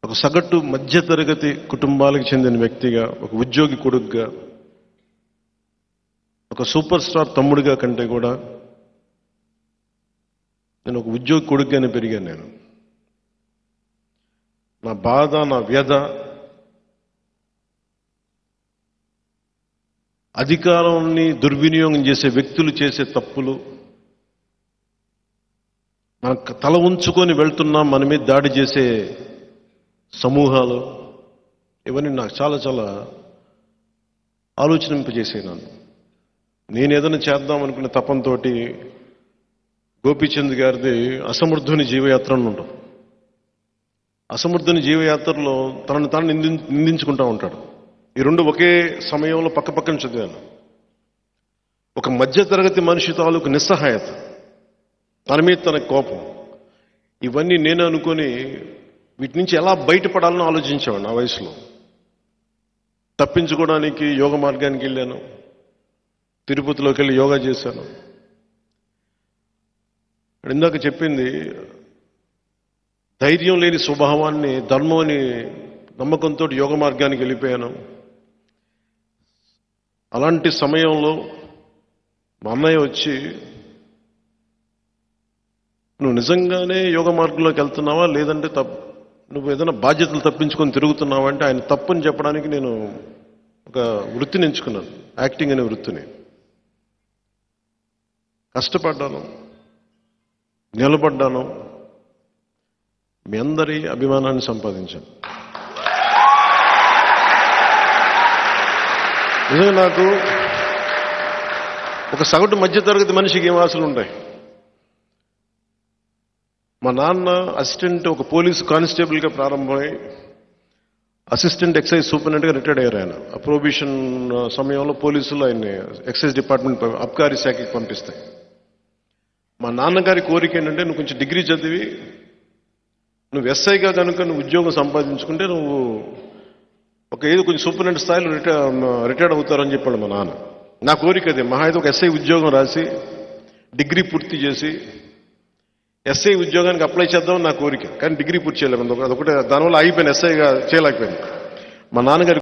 ఒక సగటు మధ్యతరగతి కుటుంబాలకు చెందిన వ్యక్తిగా, ఒక ఉద్యోగి కొడుకుగా, ఒక సూపర్ స్టార్ తమ్ముడిగా కంటే కూడా నేను ఒక ఉద్యోగి కొడుకుగానే పెరిగాను. నేను నా బాధ, నా వ్యధ అధికారాన్ని దుర్వినియోగం చేసే వ్యక్తులు చేసే తప్పులు, మన తల ఉంచుకొని వెళ్తున్నాం, మన మీద దాడి చేసే సమూహాలు, ఇవన్నీ నాకు చాలా చాలా ఆలోచనింపజేసాయి. నేను ఏదైనా చేద్దాం అనుకునే తపంతో గోపీచంద్ గారిది అసమర్థుని జీవయాత్ర అని ఉంటుంది. అసమర్థుని జీవయాత్రలో తనను తాను నిందించుకుంటూ ఉంటాడు. ఈ రెండు ఒకే సమయంలో పక్కపక్కన చదివాను. ఒక మధ్యతరగతి మనిషి తాలూకు నిస్సహాయత, తన మీద తన కోపం, ఇవన్నీ నేను అనుకొని వీటి నుంచి ఎలా బయటపడాలని ఆలోచించేవాడిని. ఆ వయసులో తప్పించుకోవడానికి యోగ మార్గానికి వెళ్ళాను. తిరుపతిలోకి వెళ్ళి యోగా చేశాను. ఇందాక చెప్పింది, ధైర్యం లేని స్వభావాన్ని ధర్మం అని నమ్మకంతో యోగ మార్గానికి వెళ్ళిపోయాను. అలాంటి సమయంలో మా అన్నయ్య వచ్చి, నువ్వు నిజంగానే యోగ మార్గంలోకి వెళ్తున్నావా, లేదంటే నువ్వు ఏదైనా బాధ్యతలు తప్పించుకొని తిరుగుతున్నావా అంటే, ఆయన తప్పని చెప్పడానికి నేను ఒక వృత్తిని ఎంచుకున్నాను, యాక్టింగ్ అనే వృత్తిని. కష్టపడ్డాను, నిలబడ్డాను, మీ అందరి అభిమానాన్ని సంపాదించాను. నిజంగా నాకు ఒక సగటు మధ్యతరగతి మనిషికి ఏం ఆశలు ఉంటాయి. మా నాన్న అసిస్టెంట్, ఒక పోలీసు కానిస్టేబుల్గా ప్రారంభమై అసిస్టెంట్ ఎక్సైజ్ సూపరింటెండెంట్గా రిటైర్డ్ అయ్యారు. ఆయన ప్రొహిబిషన్ సమయంలో పోలీసులు ఆయన్ని ఎక్సైజ్ డిపార్ట్మెంట్ అబ్కారీ శాఖకి పంపిస్తాయి. మా నాన్నగారి కోరిక ఏంటంటే, నువ్వు కొంచెం డిగ్రీ చదివి నువ్వు ఎస్ఐగా కనుక నువ్వు ఉద్యోగం సంపాదించుకుంటే నువ్వు ఏదో కొంచెం సూపరింటెండెంట్ స్థాయిలో రిటైర్డ్ అవుతారని చెప్పాడు మా నాన్న. నా కోరిక అదే, మహా అయితే ఒక ఎస్ఐ ఉద్యోగం రాసి డిగ్రీ పూర్తి చేసి ఎస్ఐ ఉద్యోగానికి అప్లై చేద్దామని నా కోరిక. కానీ డిగ్రీ పూర్తి చేయలేము, అదొకటే, దానివల్ల అయిపోయాను, ఎస్ఐగా చేయలేకపోయాను. మా నాన్నగారి